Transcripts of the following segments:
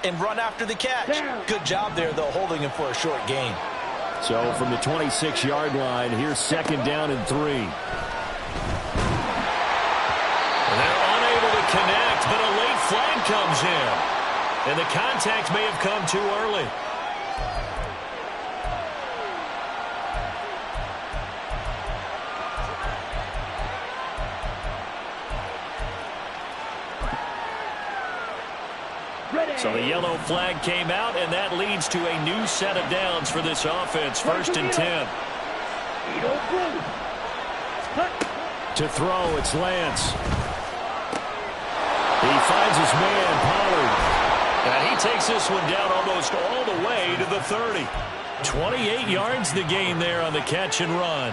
and run after the catch. Good job there, though, holding him for a short gain. So from the 26-yard line, here's 2nd down and 3. They're unable to connect, but a late flag comes in. And the contact may have come too early. So the yellow flag came out, and that leads to a new set of downs for this offense. 1st and 10. To throw, it's Lance. He finds his man, Pollard. And he takes this one down almost all the way to the 30. 28 yards the gain there on the catch and run.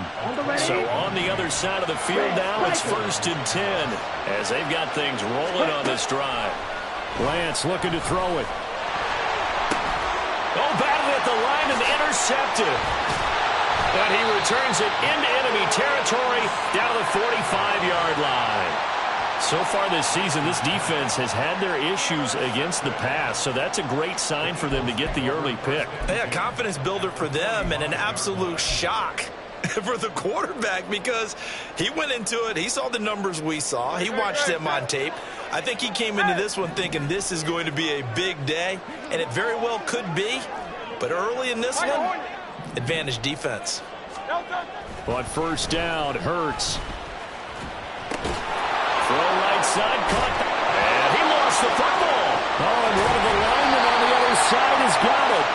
So on the other side of the field now, it's 1st and 10 as they've got things rolling on this drive. Lance looking to throw it. Oh, batted at the line and intercepted. And he returns it into enemy territory down to the 45-yard line. So far this season, this defense has had their issues against the pass, so that's a great sign for them to get the early pick. Yeah, confidence builder for them and an absolute shock for the quarterback because he went into it. He saw the numbers we saw. He watched them on tape. I think he came into this one thinking this is going to be a big day, and it very well could be. But early in this one, advantage defense. But 1st down, Hurts. Throw right side, caught. And he lost the football. Oh, and one of the linemen on the other side has got it.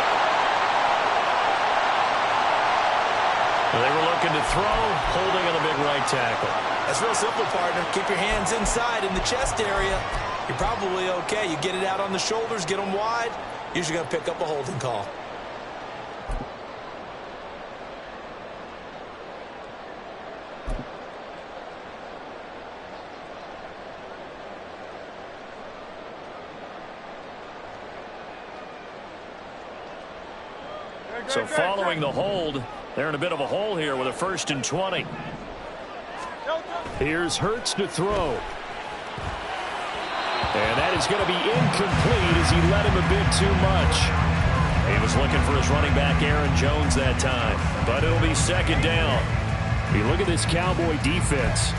They were looking to throw, holding on the big right tackle. That's real simple, partner. Keep your hands inside in the chest area. You're probably okay. You get it out on the shoulders, get them wide. Usually going to pick up a holding call. So following the hold, they're in a bit of a hole here with a 1st and 20. Here's Hurts to throw. And that is going to be incomplete as he let him a bit too much. He was looking for his running back, Aaron Jones, that time. But it'll be 2nd down. You look at this Cowboy defense.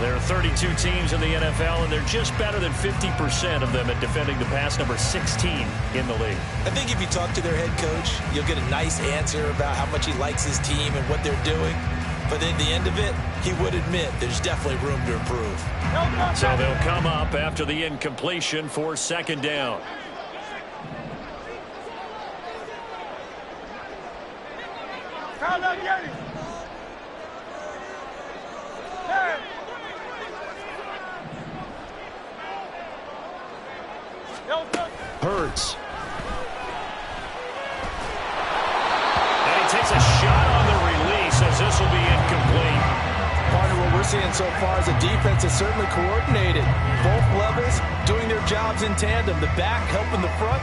There are 32 teams in the NFL, and they're just better than 50% of them at defending the pass, number 16 in the league. I think if you talk to their head coach, you'll get a nice answer about how much he likes his team and what they're doing. But at the end of it, he would admit there's definitely room to improve. So they'll come up after the incompletion for 2nd down. Hurts. And he takes a shot on the release as this will be incomplete. Partner, what we're seeing so far is a defense that's certainly coordinated. Both levels doing their jobs in tandem. The back helping the front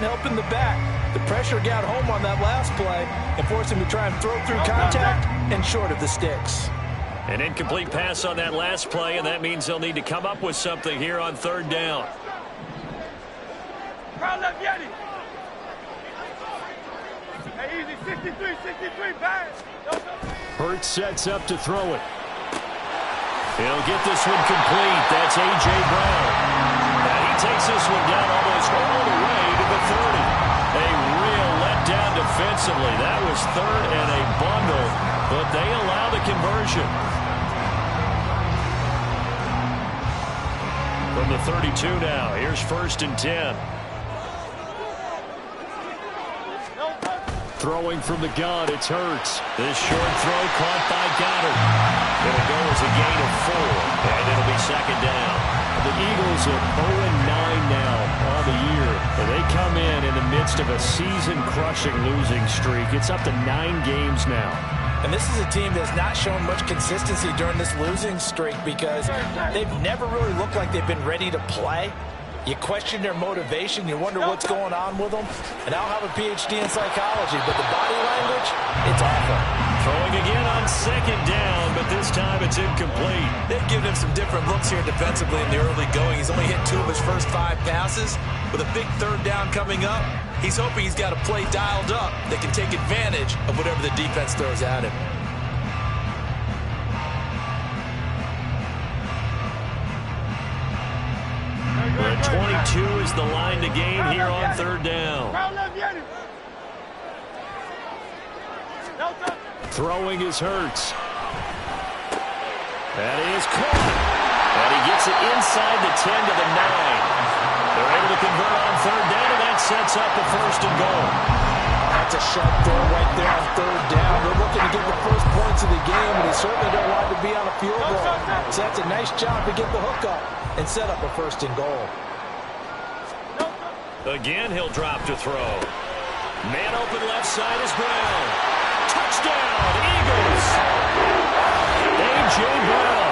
helping the back. The pressure got home on that last play and forced him to try and throw through contact and short of the sticks. An incomplete pass on that last play, and that means they'll need to come up with something here on 3rd down. Hurts sets up to throw it. He'll get this one complete. That's A.J. Brown. And he takes this one down almost all the way to the 30. A real letdown defensively. That was 3rd and a bundle, but they allow the conversion. From the 32 now, here's 1st and 10. Throwing from the gun, it's Hurts. This short throw caught by Goddard. It'll go as a gain of 4, and it'll be 2nd down. The Eagles are 0-9 now on the year. And they come in the midst of a season-crushing losing streak. It's up to 9 games now. And this is a team that's not shown much consistency during this losing streak because they've never really looked like they've been ready to play. You question their motivation. You wonder what's going on with them. And I'll have a PhD in psychology, but the body language, it's awful. Throwing again on second down, but this time it's incomplete. They've given him some different looks here defensively in the early going. He's only hit 2 of his first 5 passes. With a big third down coming up, he's hoping he's got a play dialed up that can take advantage of whatever the defense throws at him. The 22 is the line to gain here on third down. Throwing is Hurts. That is caught. And he gets it inside the 10 to the 9. They're able to convert on third down, and that sets up the first and goal. That's a sharp throw right there on third down. They're looking to get the first points of the game, and they certainly don't want to be on a field goal. So that's a nice job to get the hook up and set up a first and goal. Again, he'll drop to throw. Man open left side is Brown. Touchdown, Eagles! A.J. Brown,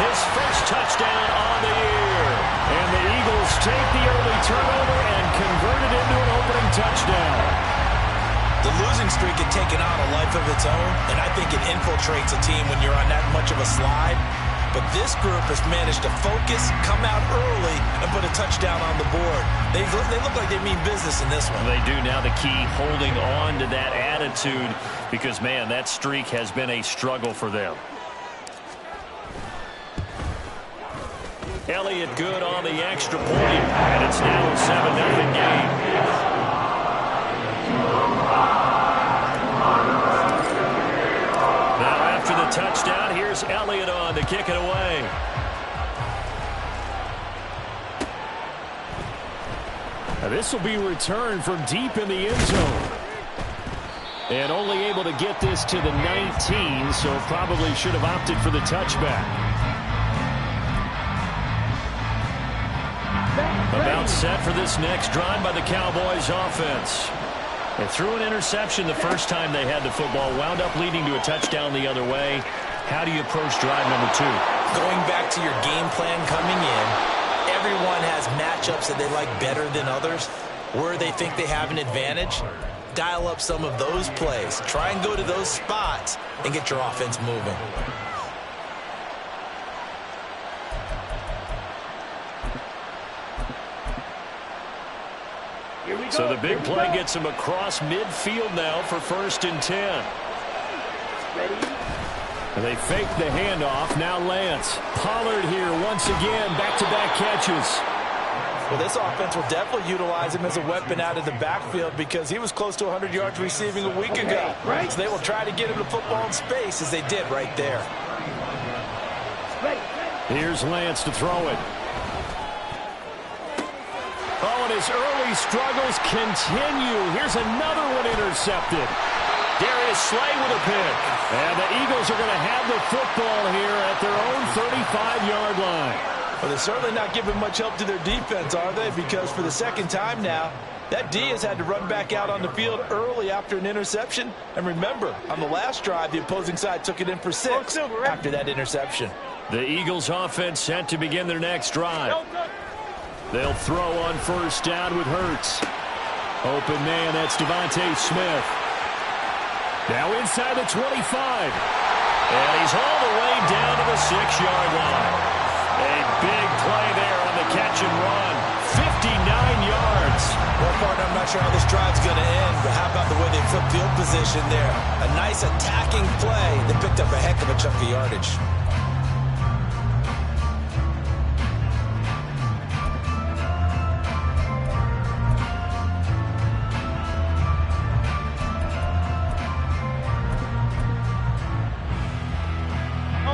his first touchdown on the year. And the Eagles take the early turnover and convert it into an opening touchdown. The losing streak had taken on a life of its own, and I think it infiltrates a team when you're on that much of a slide. But this group has managed to focus, come out early, and put a touchdown on the board. They look like they mean business in this one. They do. Now the key, holding on to that attitude, because, man, that streak has been a struggle for them. Elliott good on the extra point, and it's now a 7-0 game. Now after the touchdown, here's Elliott on to kick it away. Now this will be returned from deep in the end zone. And only able to get this to the 19, so probably should have opted for the touchback. About set for this next drive by the Cowboys offense. They threw an interception the first time they had the football, wound up leading to a touchdown the other way. How do you approach drive number 2? Going back to your game plan coming in, everyone has matchups that they like better than others. Where they think they have an advantage, dial up some of those plays. Try and go to those spots and get your offense moving. So the big play gets him across midfield now for 1st and 10. And they fake the handoff. Now Lance. Pollard here once again. Back-to-back catches. Well, this offense will definitely utilize him as a weapon out of the backfield because he was close to 100 yards receiving a week ago. So they will try to get him the football in space as they did right there. Here's Lance to throw it. Oh, and his early struggles continue. Here's another one intercepted. Darius Slay with a pick. And the Eagles are going to have the football here at their own 35-yard line. Well, they're certainly not giving much help to their defense, are they? Because for the second time now, that D has had to run back out on the field early after an interception. And remember, on the last drive, the opposing side took it in for 6 after that interception. The Eagles offense set to begin their next drive. They'll throw on first down with Hurts. Open man, that's Devontae Smith. Now inside the 25. And he's all the way down to the 6-yard line. A big play there on the catch and run. 59 yards. Well, partner, I'm not sure how this drive's going to end, but how about the way they flipped field position there? A nice attacking play that picked up a heck of a chunk of yardage.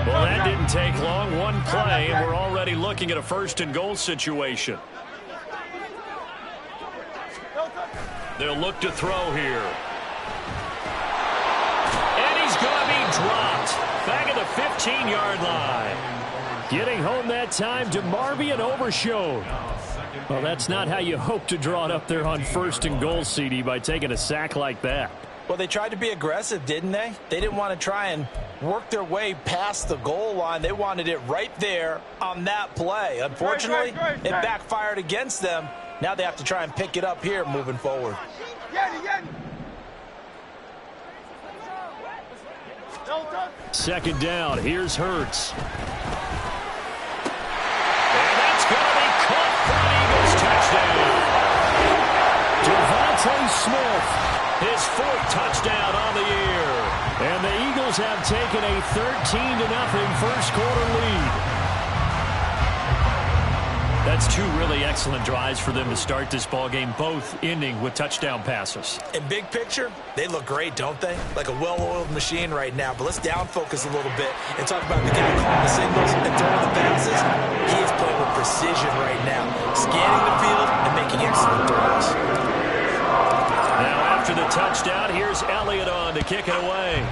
Well, that didn't take long. One play, and we're already looking at a 1st and goal situation. They'll look to throw here. And he's going to be dropped. Back at the 15-yard line. Getting home that time to Marvian Overshown. Well, that's not how you hope to draw it up there on 1st and goal, CD, by taking a sack like that. Well, they tried to be aggressive, didn't they? They didn't want to try and work their way past the goal line. They wanted it right there on that play. Unfortunately, it backfired against them. Now they have to try and pick it up here moving forward. Second down. Here's Hurts. And that's going to be caught for an Eagles touchdown. Devontae Smith, his 4th touchdown on the year. And the Eagles have taken a 13-0 first quarter lead. That's 2 really excellent drives for them to start this ballgame, both ending with touchdown passes. In big picture, they look great, don't they? Like a well-oiled machine right now. But let's down focus a little bit and talk about the guy calling the signals and throwing the passes. He is playing with precision right now, scanning the field and making excellent throws. Now after the touchdown, here's Elliott on to kick it away.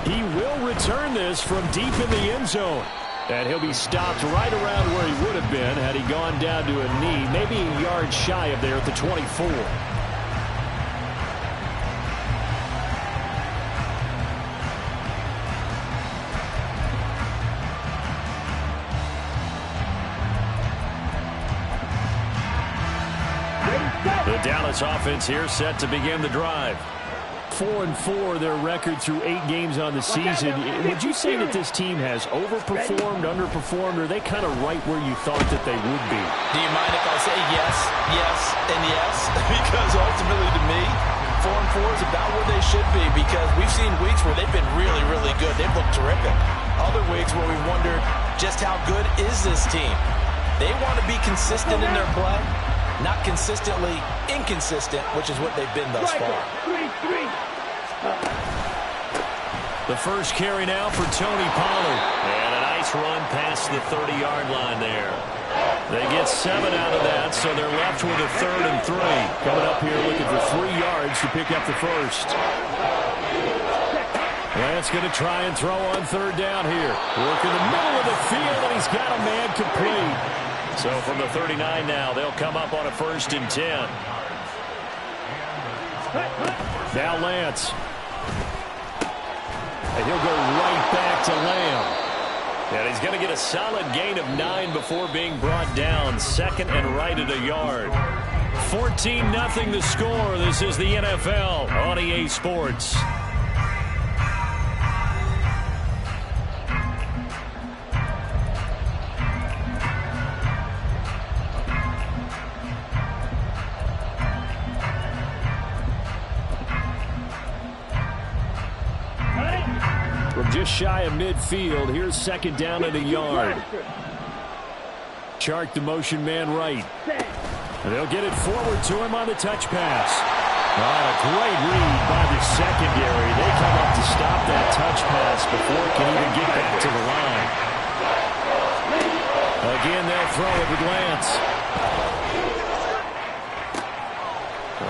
He will return this from deep in the end zone. And he'll be stopped right around where he would have been had he gone down to a knee, maybe a yard shy of there at the 24. The Dallas offense here set to begin the drive. 4-4 their record through 8 games on the season. Would you say that this team has overperformed, underperformed, or are they kind of right where you thought that they would be? Do you mind if I say yes, yes, and yes? Because ultimately to me, 4-4 is about where they should be, because we've seen weeks where they've been really, really good. They've looked terrific. Other weeks where we wondered just how good is this team. They want to be consistent in their play, not consistently inconsistent, which is what they've been thus far. The first carry now for Tony Pollard. And a nice run past the 30-yard line there. They get 7 out of that, so they're left with a 3rd and 3. Coming up here looking for 3 yards to pick up the first. Lance going to try and throw on 3rd down here. Work in the middle of the field, and he's got a man complete. So from the 39 now, they'll come up on a 1st and 10. Now Lance. And he'll go right back to Lamb. And he's going to get a solid gain of 9 before being brought down. 2nd and right at a yard. 14-0 the score. This is the NFL on EA Sports. Just shy of midfield. Here's 2nd down and a yard. Chark the motion man right. And they'll get it forward to him on the touch pass. A great read by the secondary. They come up to stop that touch pass before it can even get back to the line. Again, they'll throw it with Lance.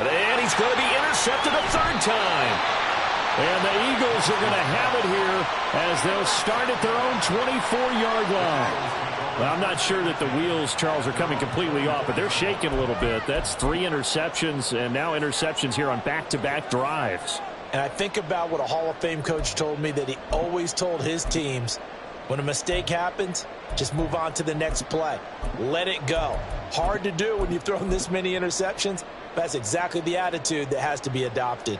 And he's going to be intercepted a 3rd time. And the Eagles are going to have it here as they'll start at their own 24-yard line. Well, I'm not sure that the wheels, Charles, are coming completely off, but they're shaking a little bit. That's 3 interceptions, and now interceptions here on back-to-back drives. And I think about what a Hall of Fame coach told me, that he always told his teams, when a mistake happens, just move on to the next play. Let it go. Hard to do when you've thrown this many interceptions, but that's exactly the attitude that has to be adopted.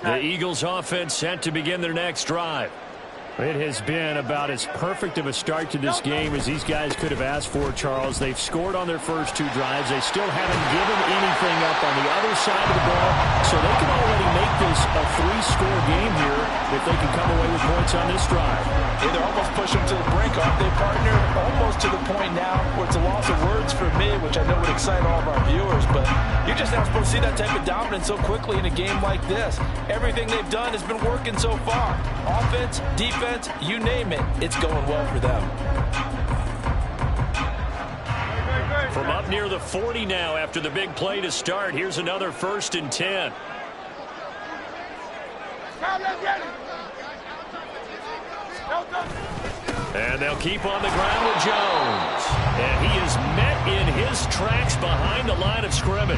The Eagles offense set to begin their next drive. It has been about as perfect of a start to this game as these guys could have asked for, Charles. They've scored on their first 2 drives. They still haven't given anything up on the other side of the ball, so they can already make this a 3-score game here if they can come away with points on this drive. Yeah, they're almost pushing them to the brink, aren't they, partner? Almost to the point now where it's a loss of words for me, which I know would excite all of our viewers, but you're just not supposed to see that type of dominance so quickly in a game like this. Everything they've done has been working so far. Offense, defense, you name it, it's going well for them. From up near the 40 now after the big play to start, here's another 1st and 10. And they'll keep on the ground with Jones. And he is met in his tracks behind the line of scrimmage.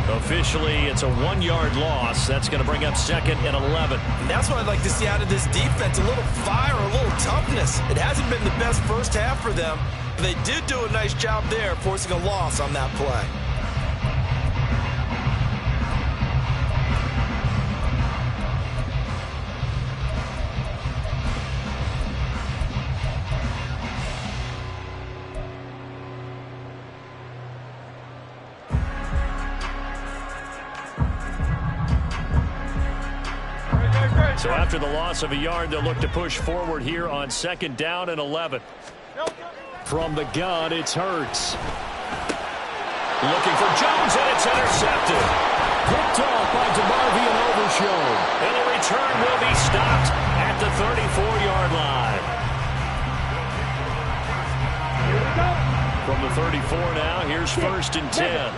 Officially, it's a 1-yard loss. That's going to bring up 2nd and 11. And that's what I'd like to see out of this defense, a little fire, a little toughness. It hasn't been the best first half for them, but they did do a nice job there, forcing a loss on that play. So after the loss of a yard, they'll look to push forward here on 2nd down and 11. From the gun, it's Hurts. Looking for Jones, and it's intercepted. Picked off by DeMarvion Overshown. And the return will be stopped at the 34-yard line. From the 34 now, here's 1st and 10.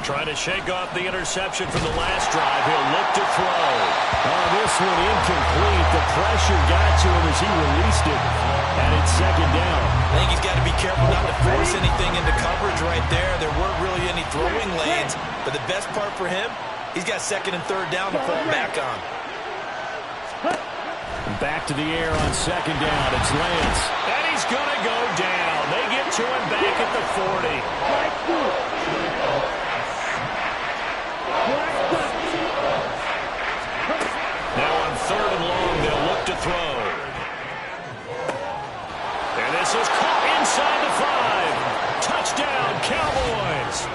Trying to shake off the interception from the last drive. He'll look to throw. This one incomplete. The pressure got to him as he released it. And it's 2nd down. I think he's got to be careful not to force anything into coverage right there. There weren't really any throwing lanes. But the best part for him, he's got 2nd and 3rd down to fall back on. Back to the air on 2nd down. It's Lance. And he's going to go down. They get to him back at the 40. Now on 3rd and long, they'll look to throw. And this is caught inside the 5. Touchdown, Cowboys.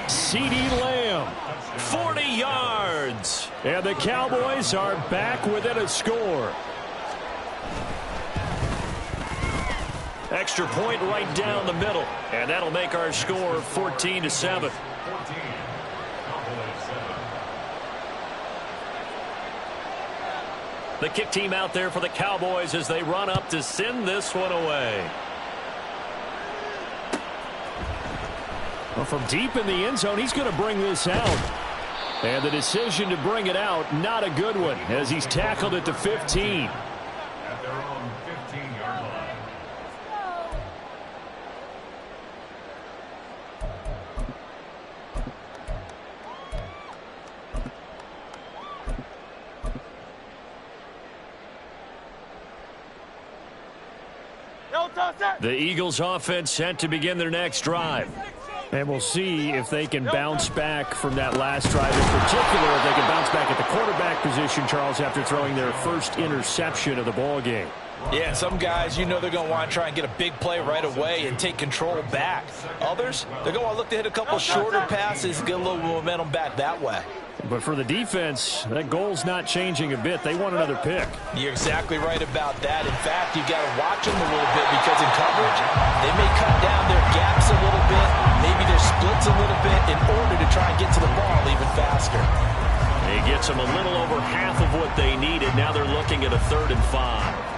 CeeDee Lamb. 40 yards. And the Cowboys are back within a score. Extra point right down the middle. And that'll make our score 14-7. The kick team out there for the Cowboys as they run up to send this one away. Well, from deep in the end zone, he's going to bring this out. And the decision to bring it out, not a good one, as he's tackled at the 15. At their own 15-yard line. The Eagles offense set to begin their next drive. And we'll see if they can bounce back from that last drive. In particular, if they can bounce back at the quarterback position, Charles, after throwing their first interception of the ball game. Yeah, some guys, you know they're going to want to try and get a big play right away and take control back. Others, they're going to want to look to hit a couple shorter passes, get a little momentum back that way. But for the defense, that goal's not changing a bit. They want another pick. You're exactly right about that. In fact, you've got to watch them a little bit because in coverage, they may cut down their gaps a little bit, maybe their splits a little bit in order to try and get to the ball even faster. He gets them a little over half of what they needed. Now they're looking at a 3rd and 5.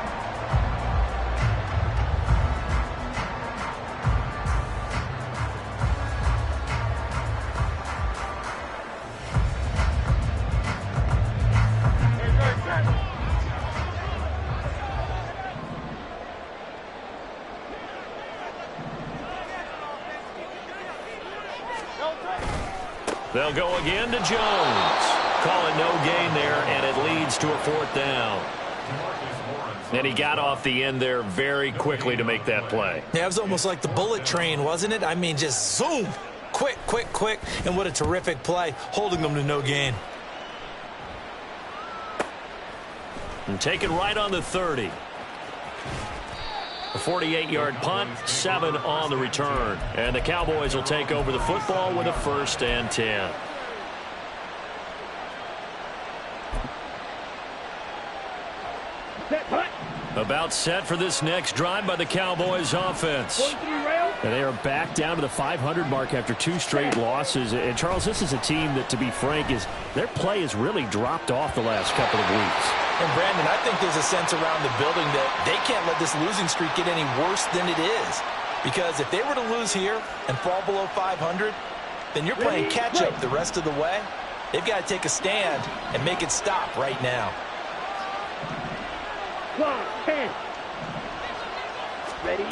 They'll go again to Jones. Call it no gain there, and it leads to a 4th down. And he got off the end there very quickly to make that play. Yeah, it was almost like the bullet train, wasn't it? I mean, just zoom. Quick, quick, quick. And what a terrific play, holding them to no gain. And taken right on the 30. A 48-yard punt, 7 on the return. And the Cowboys will take over the football with a 1st and 10. About set for this next drive by the Cowboys offense. And they are back down to the 500 mark after 2 straight losses. And, Charles, this is a team that, to be frank, their play has really dropped off the last couple of weeks. And, Brandon, I think there's a sense around the building that they can't let this losing streak get any worse than it is. Because if they were to lose here and fall below 500, then you're playing catch-up the rest of the way. They've got to take a stand and make it stop right now. Ready?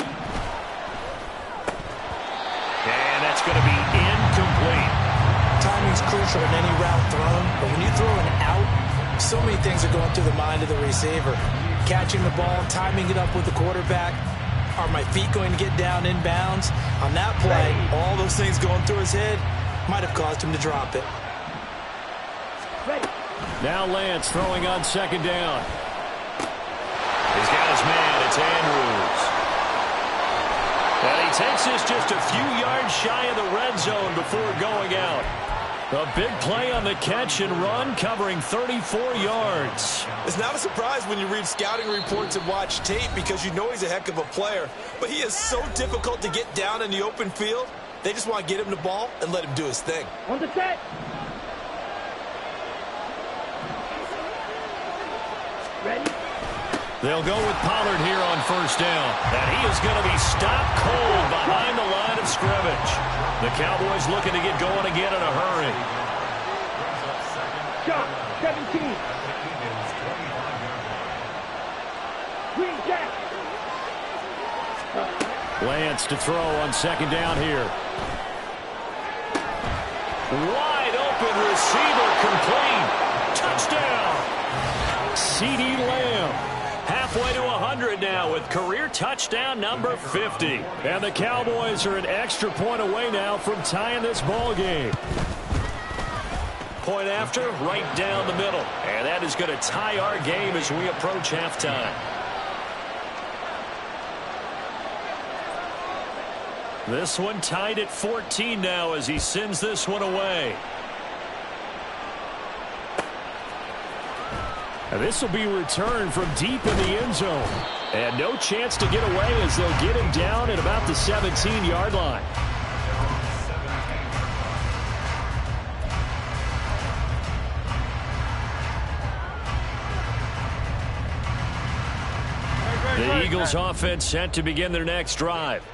And that's going to be incomplete. Timing's crucial in any route thrown, but when you throw an out, so many things are going through the mind of the receiver. Catching the ball, timing it up with the quarterback. Are my feet going to get down in bounds? On that play, all those things going through his head might have caused him to drop it. Now Lance throwing on 2nd down. He's got his man. It's Andrews. And he takes this just a few yards shy of the red zone before going out. A big play on the catch and run, covering 34 yards. It's not a surprise when you read scouting reports and watch tape because you know he's a heck of a player. But he is so difficult to get down in the open field. They just want to get him the ball and let him do his thing. On the set. Ready? They'll go with Pollard here on first down. And he is going to be stopped cold behind the line of scrimmage. The Cowboys looking to get going again in a hurry. Shot, 17. Green jack. Lance to throw on second down here. Wide open receiver complete. Touchdown. CeeDee Lamb. Halfway to 100 now with career touchdown number 50. And the Cowboys are an extra point away now from tying this ball game. Point after, right down the middle. And that is going to tie our game as we approach halftime. This one tied at 14 now as he sends this one away. And this will be returned from deep in the end zone. And no chance to get away as they'll get him down at about the 17-yard line. The Eagles offense set to begin their next drive.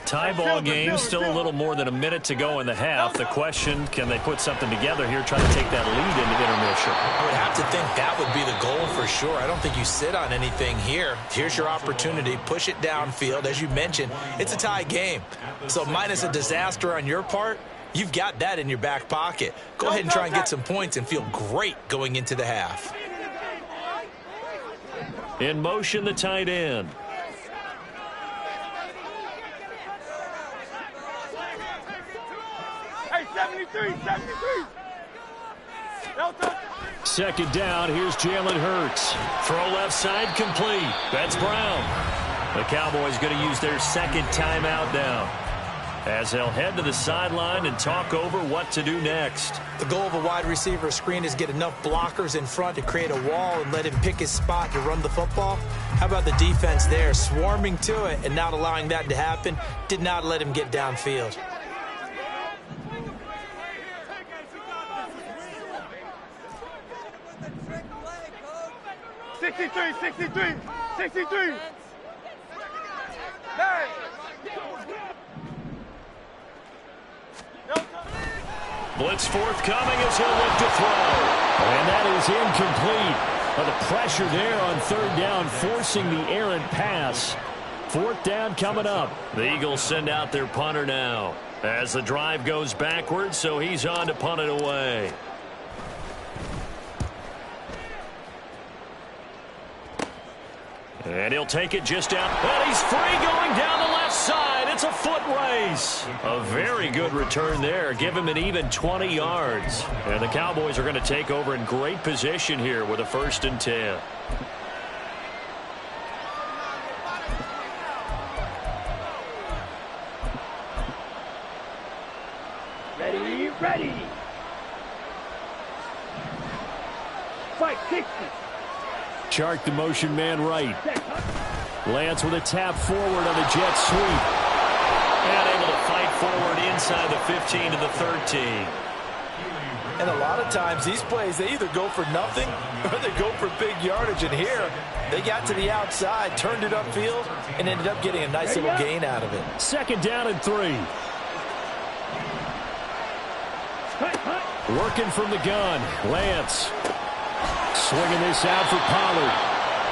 Tie ball game, still a little more than a minute to go in the half. The question, can they put something together here, try to take that lead into intermission? I would have to think that would be the goal for sure. I don't think you sit on anything here. Here's your opportunity. Push it downfield. As you mentioned, it's a tie game. So minus a disaster on your part, you've got that in your back pocket. Go ahead and try and get some points and feel great going into the half. In motion, the tight end. Hey, 73. Second down, here's Jalen Hurts. Throw left side complete. That's Brown. The Cowboys going to use their second timeout now, as they'll head to the sideline and talk over what to do next. The goal of a wide receiver screen is get enough blockers in front to create a wall and let him pick his spot to run the football. How about the defense there, swarming to it and not allowing that to happen? Did not let him get downfield. Sixty-three. Blitz forthcoming as he'll look to throw. And that is incomplete. But the pressure there on third down, forcing the errant pass. Fourth down coming up. The Eagles send out their punter now, as the drive goes backwards, so he's on to punt it away. And he'll take it just out. And he's free going down the left side. It's a foot race. A very good return there. Give him an even 20 yards. And the Cowboys are going to take over in great position here with a 1st and 10. Ready. Fight 60. Chark the motion man right. Lance with a tap forward on the jet sweep. And able to fight forward inside the 15 to the 13. And a lot of times these plays, they either go for nothing or they go for big yardage. And here, they got to the outside, turned it upfield, and ended up getting a nice little gain out of it. Second down and 3. Working from the gun. Lance. Swinging this out for Pollard.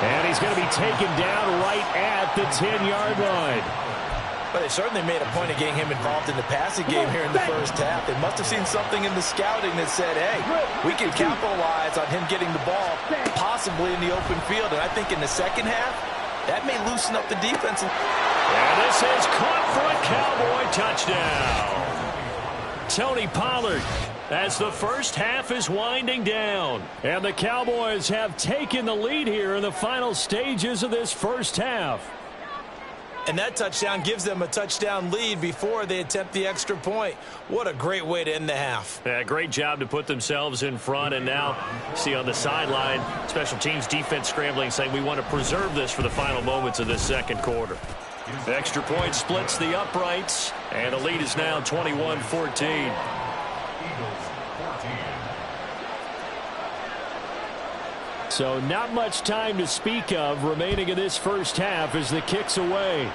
And he's going to be taken down right at the 10-yard line. But they certainly made a point of getting him involved in the passing game here in the first half. They must have seen something in the scouting that said, hey, we can capitalize on him getting the ball possibly in the open field. And I think in the second half, that may loosen up the defense. And this is caught for a Cowboy touchdown. Tony Pollard, as the first half is winding down. And the Cowboys have taken the lead here in the final stages of this first half. And that touchdown gives them a touchdown lead before they attempt the extra point. What a great way to end the half. Yeah, great job to put themselves in front. And now, see on the sideline, special teams defense scrambling, saying we want to preserve this for the final moments of this second quarter. The extra point splits the uprights, and the lead is now 21-14. So not much time to speak of remaining in this first half as the kick's away.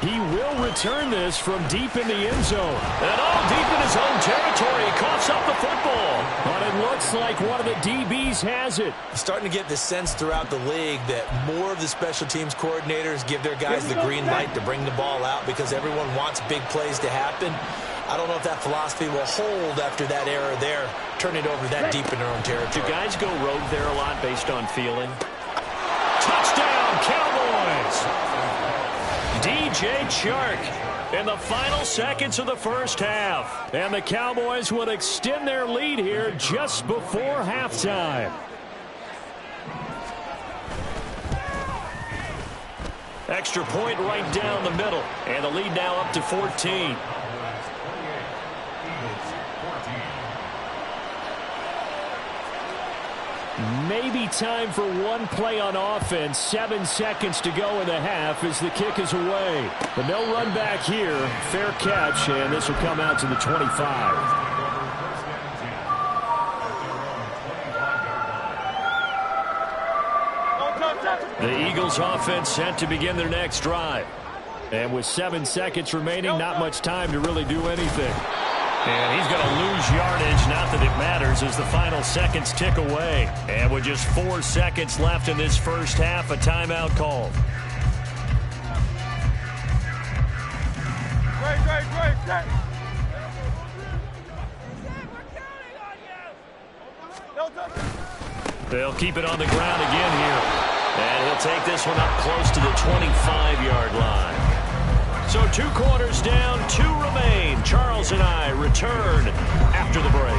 He will return this from deep in the end zone. And all deep in his own territory. He coughs up the football. But it looks like one of the DBs has it. Starting to get the sense throughout the league that more of the special teams coordinators give their guys the green light to bring the ball out because everyone wants big plays to happen. I don't know if that philosophy will hold after that error there, turn it over that deep in their own territory. Do guys go rogue there a lot based on feeling? Touchdown, Cowboys! DJ Chark in the final seconds of the first half. And the Cowboys will extend their lead here just before halftime. Extra point right down the middle. And the lead now up to 14. Maybe time for one play on offense. 7 seconds to go in the half as the kick is away. But no run back here. Fair catch, and this will come out to the 25. The Eagles offense set to begin their next drive. And with 7 seconds remaining, not much time to really do anything. And he's going to lose yardage, not that it matters, as the final seconds tick away. And with just 4 seconds left in this first half, a timeout called. They'll keep it on the ground again here. And he'll take this one up close to the 25-yard line. So 2 quarters down, 2 remain. Charles and I return after the break.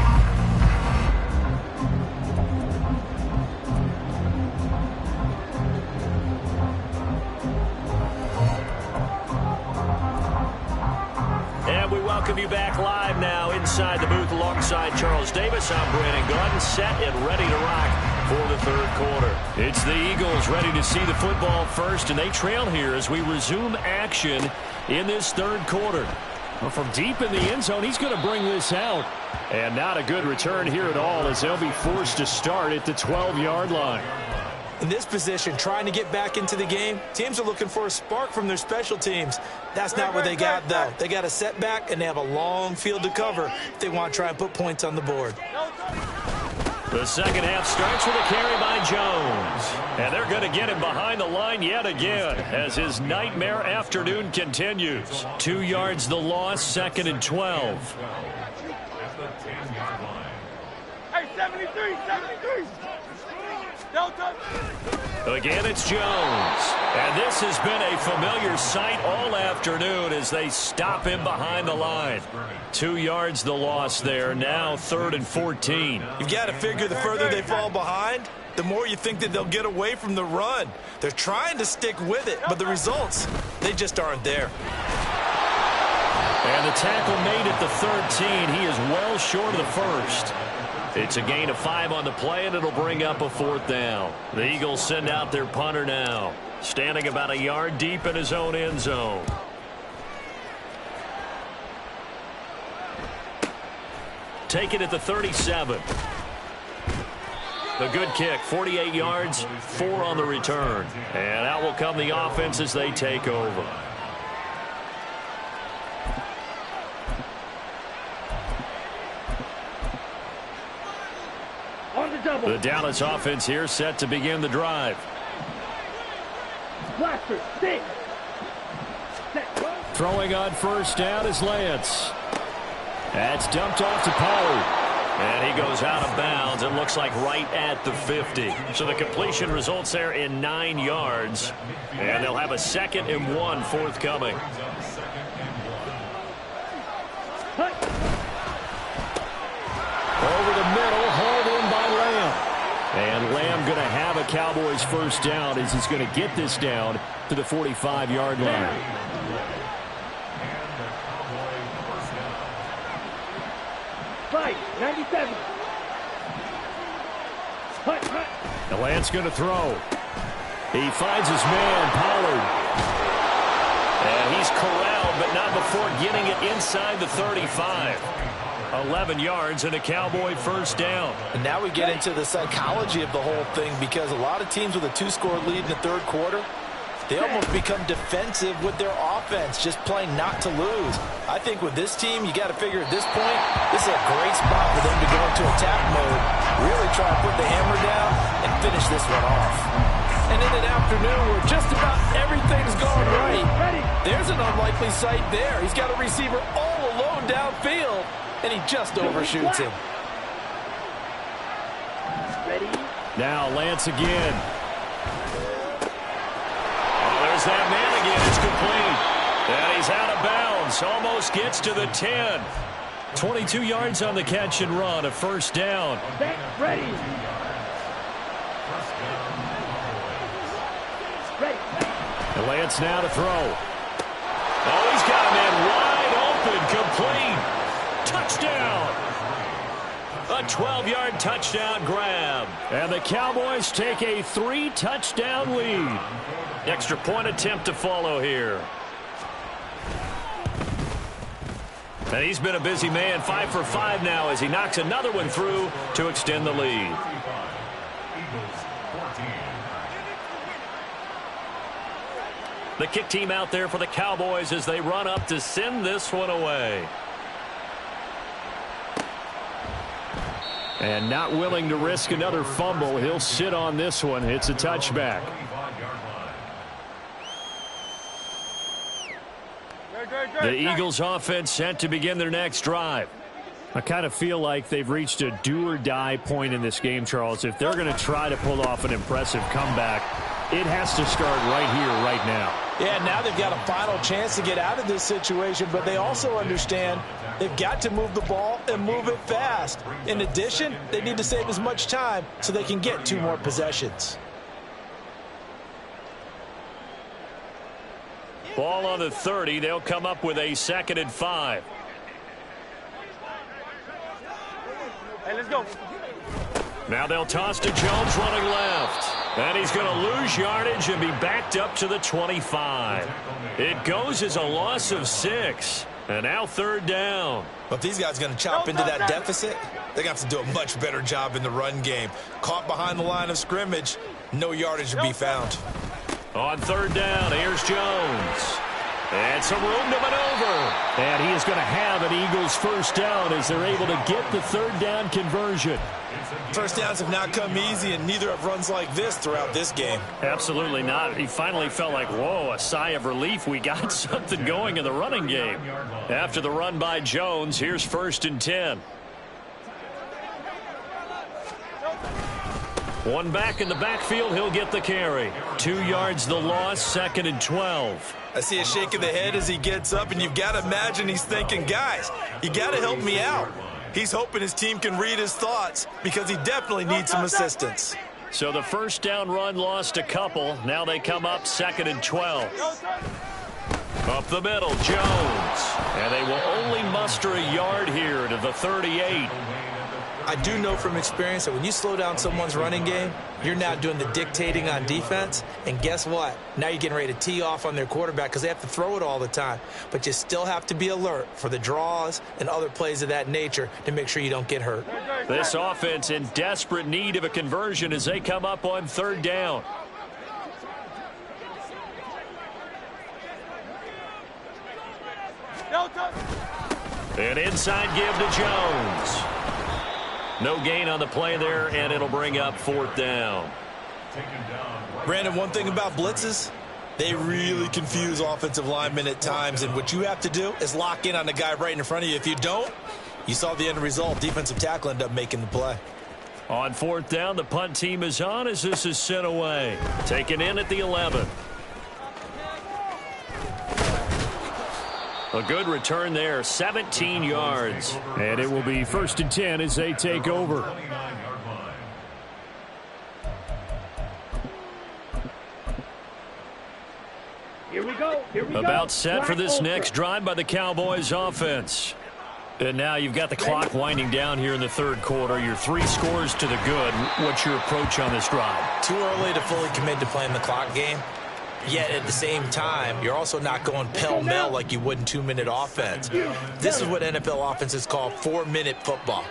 And we welcome you back live now inside the booth alongside Charles Davis. I'm Brandon Gaudin, set and ready to rock for the third quarter. It's the Eagles ready to see the football first, and they trail here as we resume action in this third quarter. Well, from deep in the end zone, he's going to bring this out. And not a good return here at all as they'll be forced to start at the 12-yard line. In this position, trying to get back into the game, teams are looking for a spark from their special teams. That's not what they got, though. They got a setback, and they have a long field to cover if they want to try and put points on the board. The second half starts with a carry by Jones. And they're going to get him behind the line yet again as his nightmare afternoon continues. 2 yards the loss, 2nd and 12. Hey, 73. Delta. Again, it's Jones. And this has been a familiar sight all afternoon as they stop him behind the line. 2 yards the loss there. Now 3rd and 14. You've got to figure the further they fall behind, the more you think that they'll get away from the run. They're trying to stick with it, but the results, they just aren't there. And the tackle made at the 13. He is well short of the first. It's a gain of 5 on the play, and it'll bring up a 4th down. The Eagles send out their punter now, standing about a yard deep in his own end zone. Take it at the 37. The good kick, 48 yards, 4 on the return. And out will come the offense as they take over. The Dallas offense here set to begin the drive. Blaster, stick. Throwing on first down is Lance. That's dumped off to Pollard. And he goes out of bounds. It looks like right at the 50. So the completion results there in 9 yards. And they'll have a 2nd and 1 forthcoming. Over the middle, hauled in by Lamb. And Lamb going to have a Cowboys first down as he's going to get this down to the 45-yard line. Right, 97. The Lance going to throw. He finds his man, Pollard. And he's corralled, but not before getting it inside the 35. 11 yards and a Cowboy first down. And now we get into the psychology of the whole thing, because a lot of teams with a 2-score lead in the third quarter, they almost become defensive with their offense, just playing not to lose. I think with this team, you got to figure at this point, this is a great spot for them to go into attack mode, really try to put the hammer down and finish this one off. And in an afternoon where just about everything's going right, there's an unlikely sight there. He's got a receiver all alone downfield, and he just overshoots him. Now Lance again. There's that man again. It's complete. And he's out of bounds. Almost gets to the 10. 22 yards on the catch and run. A first down. Ready. And Lance now to throw. Oh, he's got a man wide open. Complete. Touchdown. A 12-yard touchdown grab. And the Cowboys take a 3-touchdown lead. Extra point attempt to follow here. And he's been a busy man, 5 for 5 now as he knocks another one through to extend the lead. The kick team out there for the Cowboys as they run up to send this one away. And not willing to risk another fumble, he'll sit on this one. It's a touchback. The Eagles offense set to begin their next drive. I kind of feel like they've reached a do-or-die point in this game, Charles. If they're going to try to pull off an impressive comeback, it has to start right here, right now. Yeah, now they've got a final chance to get out of this situation, but they also understand they've got to move the ball and move it fast. In addition, they need to save as much time so they can get 2 more possessions. Ball on the 30. They'll come up with a 2nd and 5. Hey, let's go. Now they'll toss to Jones running left. And he's going to lose yardage and be backed up to the 25. It goes as a loss of 6. And now 3rd down. But these guys are going to chop into that deficit. They're going to have to do a much better job in the run game. Caught behind the line of scrimmage, no yardage to be found. On 3rd down, here's Jones. And some room to maneuver. And he is going to have an Eagles first down as they're able to get the 3rd down conversion. First downs have not come easy, and neither have runs like this throughout this game. Absolutely not. He finally felt like, whoa, a sigh of relief. We got something going in the running game. After the run by Jones, here's 1st and 10. One back in the backfield, he'll get the carry. 2 yards the loss, 2nd and 12. I see a shake of the head as he gets up, and you've got to imagine he's thinking, guys, you got to help me out. He's hoping his team can read his thoughts because he definitely needs some assistance. So the first down run lost a couple. Now they come up 2nd and 12. Up the middle, Jones. And they will only muster a yard here to the 38. I do know from experience that when you slow down someone's running game, you're now doing the dictating on defense. And guess what? Now you're getting ready to tee off on their quarterback because they have to throw it all the time. But you still have to be alert for the draws and other plays of that nature to make sure you don't get hurt. This offense in desperate need of a conversion as they come up on 3rd down. An inside give to Jones. No gain on the play there, and it'll bring up 4th down. Brandon, one thing about blitzes, they really confuse offensive linemen at times, and what you have to do is lock in on the guy right in front of you. If you don't, you saw the end result. Defensive tackle ended up making the play. On 4th down, the punt team is on as this is sent away. Taken in at the 11. A good return there, 17 yards. And it will be 1st and 10 as they take over. Here we go. About set for this next drive by the Cowboys offense. And now you've got the clock winding down here in the third quarter. Your 3 scores to the good. What's your approach on this drive? Too early to fully commit to playing the clock game. Yet at the same time, you're also not going pell-mell like you would in 2-minute offense. This is what NFL offenses call 4-minute football.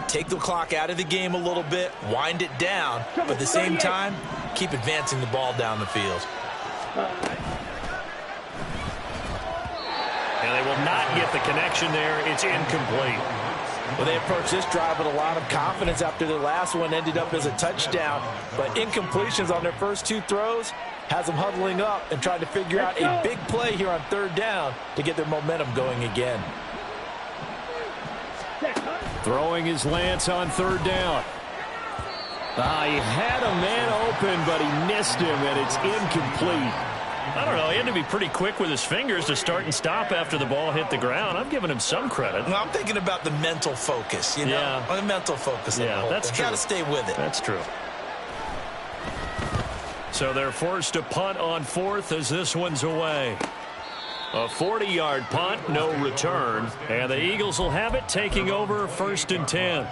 Take the clock out of the game a little bit, wind it down, but at the same time, keep advancing the ball down the field. And they will not get the connection there. It's incomplete. Well, they approached this drive with a lot of confidence after their last one ended up as a touchdown. But incompletions on their first 2 throws has them huddling up and trying to figure out a big play here on 3rd down to get their momentum going again. Throwing his Lance on 3rd down. He had a man open, but he missed him, and it's incomplete. I don't know. He had to be pretty quick with his fingers to start and stop after the ball hit the ground. I'm giving him some credit. Well, I'm thinking about the mental focus, you know? Yeah. The mental focus. Yeah, that's true. Got to stay with it. That's true. So they're forced to punt on 4th as this one's away. A 40-yard punt, no return. And the Eagles will have it, taking over 1st and 10.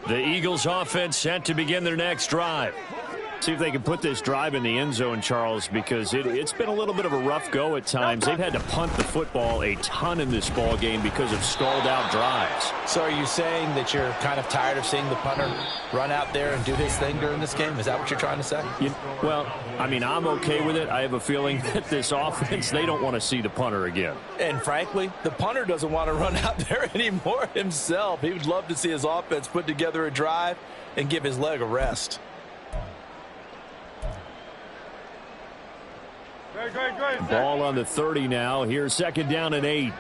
The Eagles offense set to begin their next drive. See if they can put this drive in the end zone, Charles, because it's been a little bit of a rough go at times. They've had to punt the football a ton in this ball game because of stalled out drives. So are you saying that you're kind of tired of seeing the punter run out there and do his thing during this game? Is that what you're trying to say? Well, I mean, I'm okay with it. I have a feeling that this offense, they don't want to see the punter again. And frankly, the punter doesn't want to run out there anymore himself. He would love to see his offense put together a drive and give his leg a rest. Ball on the 30 now. Here's 2nd down and 8.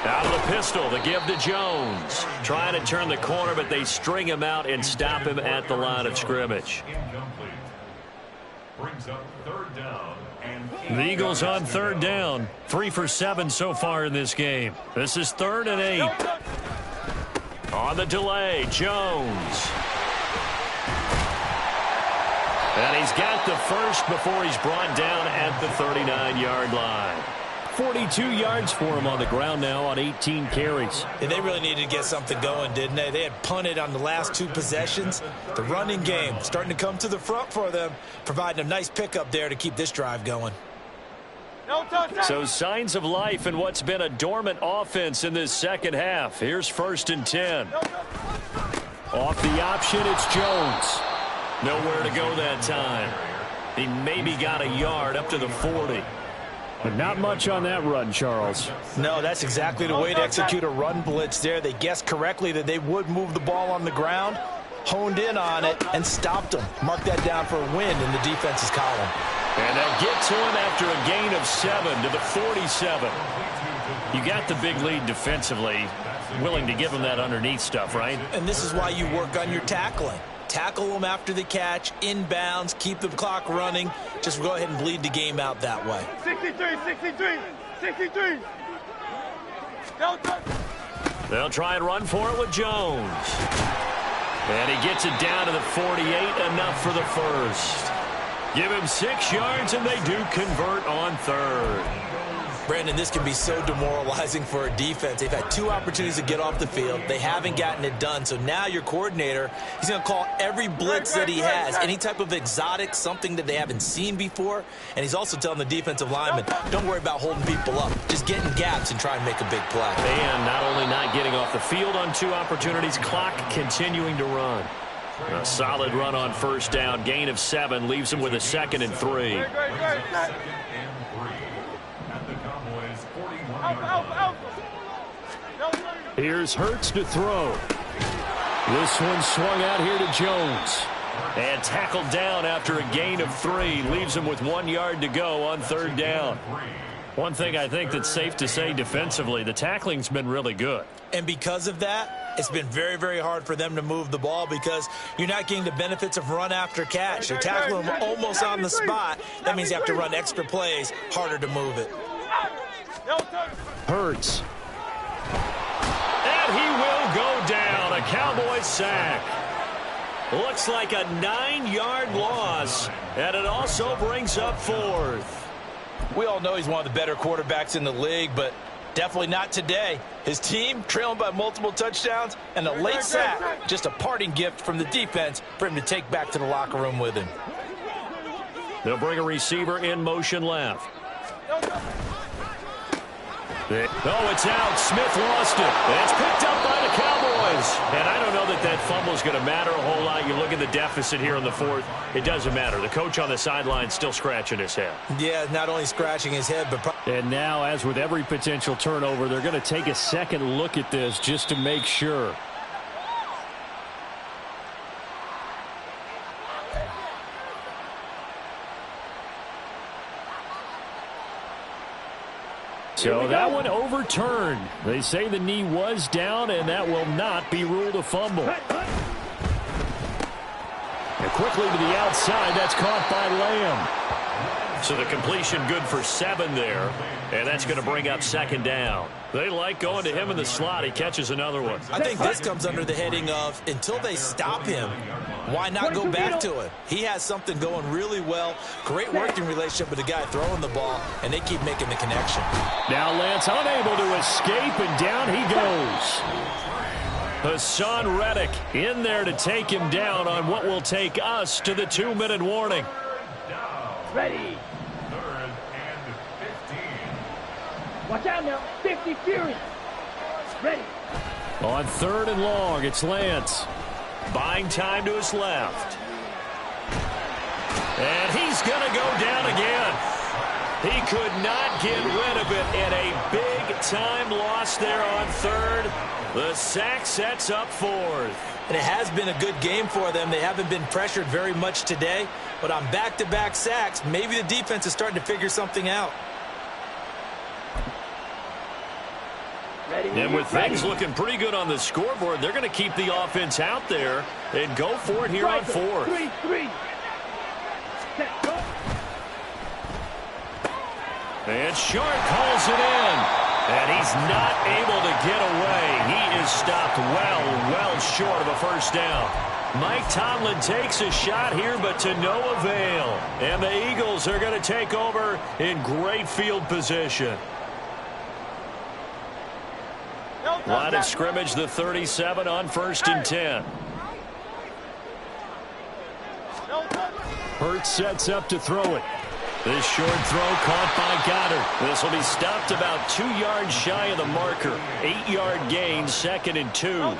Out of the pistol, the give to Jones. Trying to turn the corner, but they string him out and stop him at the line of scrimmage. Brings up 3rd down and The Eagles on 3rd down. 3 for 7 so far in this game. This is 3rd and 8. On the delay, Jones. And he's got the first before he's brought down at the 39-yard line. 42 yards for him on the ground now on 18 carries. And they really needed to get something going, didn't they? They had punted on the last 2 possessions. The running game starting to come to the front for them, providing a nice pickup there to keep this drive going. So signs of life in what's been a dormant offense in this second half. Here's 1st and 10. Off the option, it's Jones. Nowhere to go that time. He maybe got a yard up to the 40. But not much on that run, Charles. No, that's exactly the way to execute a run blitz there. They guessed correctly that they would move the ball on the ground, honed in on it, and stopped them. Mark that down for a win in the defense's column. And they'll get to him after a gain of 7 to the 47. You got the big lead defensively, willing to give him that underneath stuff, right? And this is why you work on your tackling. Tackle them after the catch, inbounds, keep the clock running. Just go ahead and bleed the game out that way. 63. They'll try and run for it with Jones. And he gets it down to the 48, enough for the first. Give him 6 yards, and they do convert on 3rd. Brandon, this can be so demoralizing for a defense. They've had 2 opportunities to get off the field. They haven't gotten it done. So now your coordinator, he's going to call every blitz that he has, any type of exotic, something that they haven't seen before. And he's also telling the defensive lineman, don't worry about holding people up. Just get in gaps and try and make a big play. And not only not getting off the field on 2 opportunities, clock continuing to run. A solid run on 1st down. Gain of 7 leaves him with a 2nd and 3. Here's Hurts to throw. This one swung out here to Jones. And tackled down after a gain of 3. Leaves him with 1 yard to go on 3rd down. One thing I think that's safe to say defensively, the tackling's been really good. And because of that, it's been very, very hard for them to move the ball because you're not getting the benefits of run after catch. They're tackling them almost on the spot. That means you have to run extra plays, harder to move it. Hurts And he will go down. A Cowboys sack. Looks like a 9-yard loss, and it also brings up 4th. We all know he's one of the better quarterbacks in the league, but definitely not today. His team trailing by multiple touchdowns, and a late sack, just a parting gift from the defense for him to take back to the locker room with him. They'll bring a receiver in motion left. Oh, it's out. Smith lost it. It's picked up by the Cowboys. And I don't know that that fumble is going to matter a whole lot. You look at the deficit here in the 4th. It doesn't matter. The coach on the sideline still scratching his head. Yeah, not only scratching his head, but... And now, as with every potential turnover, they're going to take a second look at this just to make sure. So that one overturned. They say the knee was down, and that will not be ruled a fumble. And quickly to the outside. That's caught by Lamb. So the completion good for 7 there, and that's going to bring up 2nd down. They like going to him in the slot. He catches another one. I think this comes under the heading of, until they stop him, why not go back to it? He has something going really well. Great working relationship with the guy throwing the ball, and they keep making the connection. Now Lance unable to escape, and down he goes. Hassan Reddick in there to take him down on what will take us to the 2-minute warning. Ready. 3rd and 15. Watch out now. 50 Fury. Ready. On 3rd and long, it's Lance. Buying time to his left. And he's going to go down again. He could not get rid of it, and a big-time loss there on 3rd. The sack sets up 4th. And it has been a good game for them. They haven't been pressured very much today, but on back-to-back sacks, maybe the defense is starting to figure something out. And with things looking pretty good on the scoreboard, they're going to keep the offense out there and go for it here on 4th. 3-3. And Sharp calls it in. And he's not able to get away. He is stopped well short of a first down. Mike Tomlin takes a shot here, but to no avail. And the Eagles are going to take over in great field position. Line of scrimmage, the 37 on 1st and 10. Hurts sets up to throw it. This short throw caught by Goddard. This will be stopped about 2 yards shy of the marker. 8-yard gain, 2nd and 2.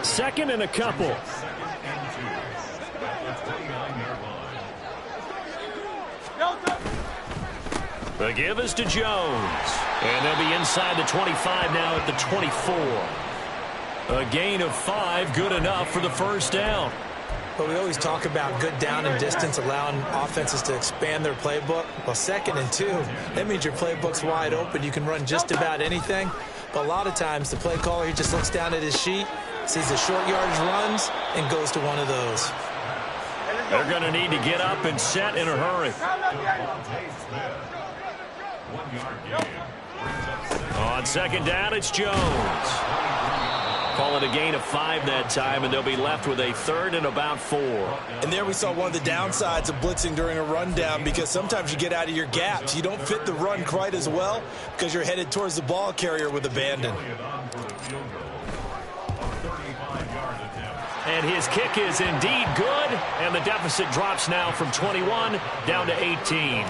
2nd and a couple. The give is to Jones. And they'll be inside the 25 now at the 24. A gain of 5, good enough for the first down. But we always talk about good down and distance, allowing offenses to expand their playbook. Well, 2nd and 2, that means your playbook's wide open. You can run just about anything. But a lot of times, the play caller, he just looks down at his sheet, sees the short yardage runs, and goes to one of those. They're going to need to get up and set in a hurry. On 2nd down, it's Jones. Call it a gain of 5 that time, and they'll be left with a 3rd and about 4. And there we saw one of the downsides of blitzing during a rundown, because sometimes you get out of your gaps. You don't fit the run quite as well because you're headed towards the ball carrier with abandon. And his kick is indeed good, and the deficit drops now from 21 down to 18.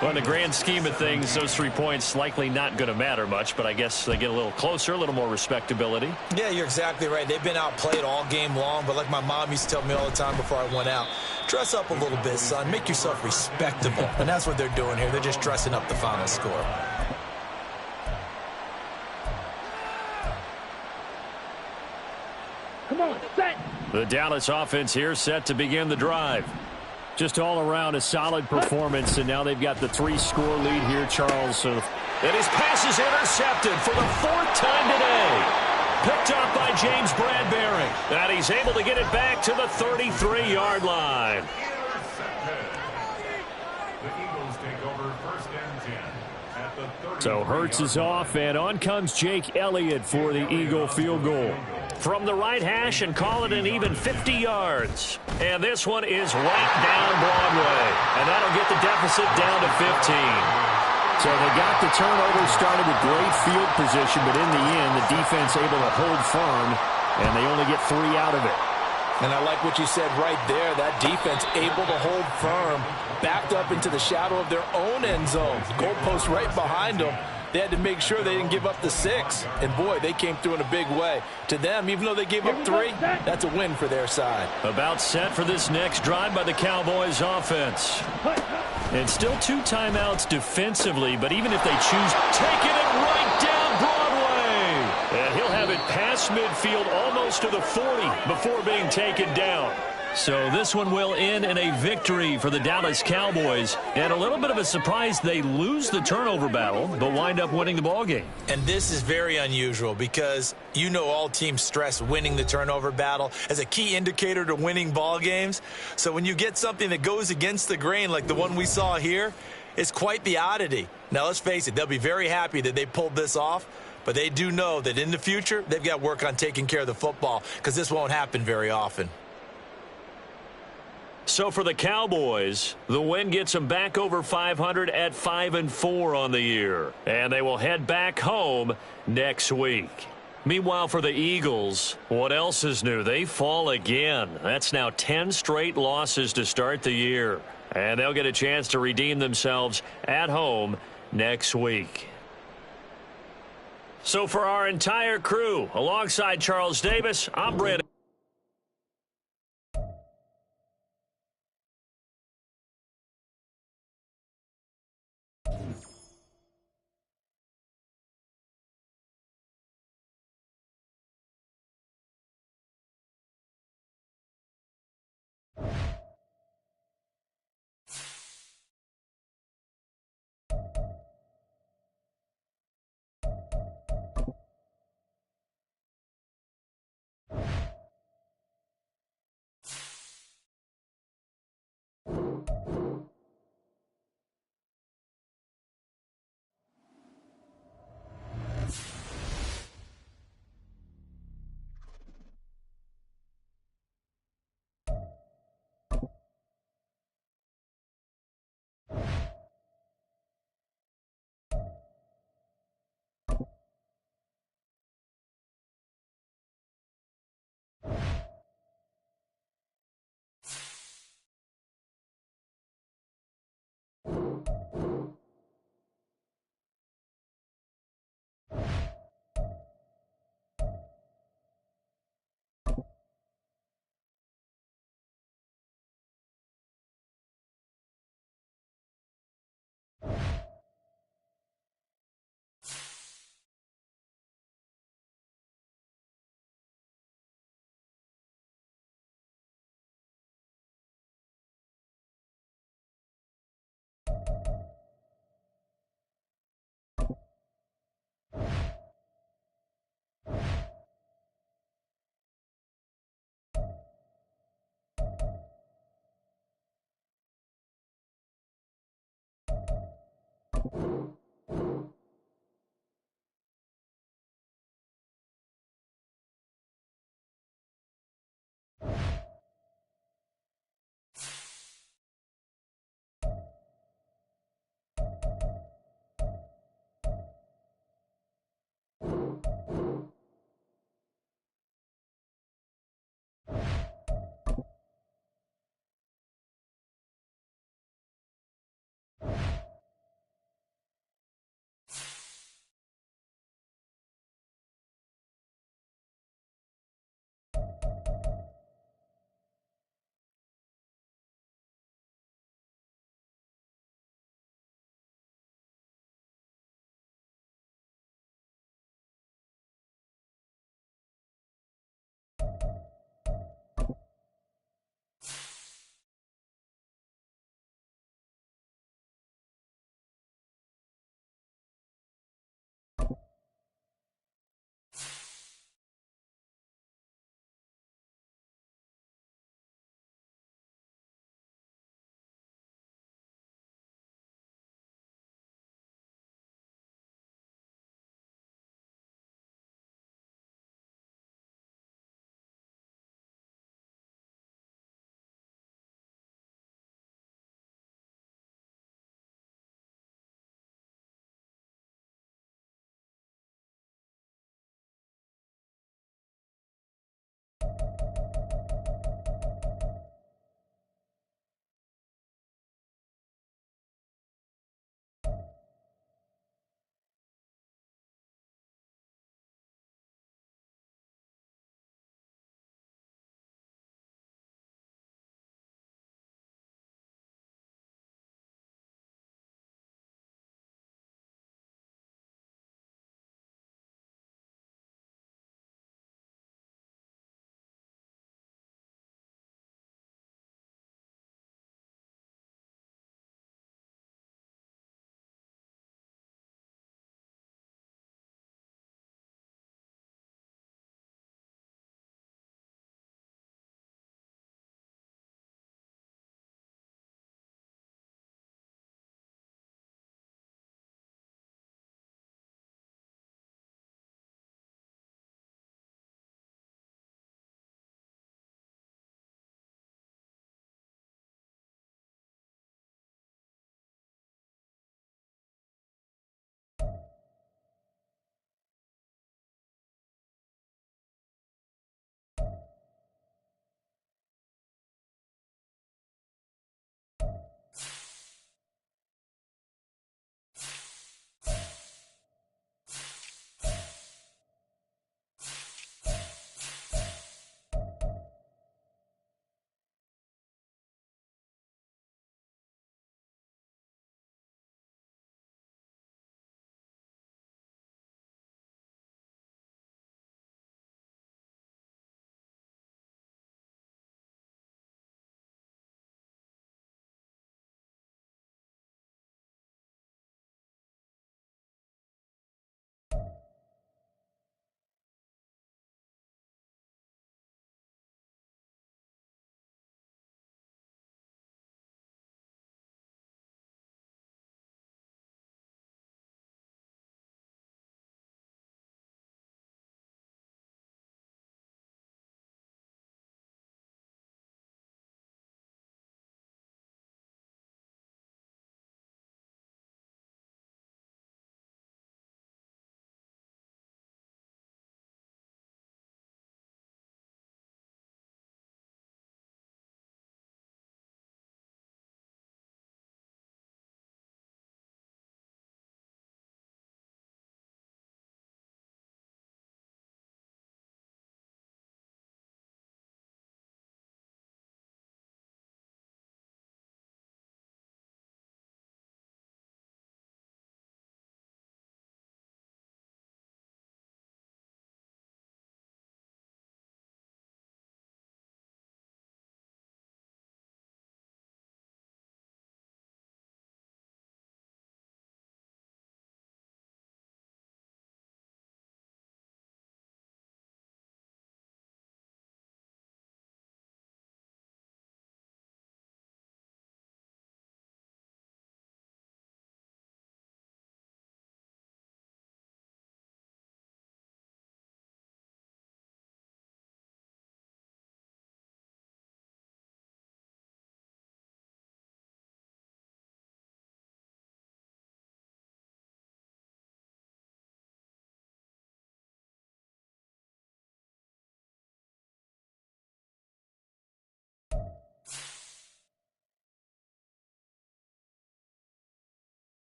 Well, in the grand scheme of things, those 3 points likely not going to matter much, but I guess they get a little closer, a little more respectability. Yeah, you're exactly right. They've been outplayed all game long, but like my mom used to tell me all the time before I went out, dress up a little bit, son. Make yourself respectable. And that's what they're doing here. They're just dressing up the final score. Come on, set. The Dallas offense here set to begin the drive. Just all around a solid performance, and now they've got the 3-score lead here, Charles. And his pass is intercepted for the 4th time today. Picked up by James Bradbury. And he's able to get it back to the 33-yard line. The Eagles take over 1st and 10. So Hurts is off, and on comes Jake Elliott for the Eagle field goal. From the right hash and call it an even 50 yards. And this one is right down Broadway. And that'll get the deficit down to 15. So they got the turnover started with great field position, but in the end, the defense able to hold firm, and they only get 3 out of it. And I like what you said right there. That defense able to hold firm, backed up into the shadow of their own end zone. Goalpost right behind them. They had to make sure they didn't give up the 6. And, boy, they came through in a big way. To them, even though they gave up 3, that's a win for their side. About set for this next drive by the Cowboys offense. And still 2 timeouts defensively, but even if they choose, taking it right down Broadway. And he'll have it past midfield almost to the 40 before being taken down. So this one will end in a victory for the Dallas Cowboys. And a little bit of a surprise, they lose the turnover battle, but wind up winning the ballgame. And this is very unusual because you know all teams stress winning the turnover battle as a key indicator to winning ball games. So when you get something that goes against the grain like the one we saw here, it's quite the oddity. Now, let's face it, they'll be very happy that they pulled this off, but they do know that in the future, they've got work on taking care of the football because this won't happen very often. So for the Cowboys, the win gets them back over 500 at 5-4 on the year. And they will head back home next week. Meanwhile, for the Eagles, what else is new? They fall again. That's now 10 straight losses to start the year. And they'll get a chance to redeem themselves at home next week. So for our entire crew, alongside Charles Davis, I'm Brandon.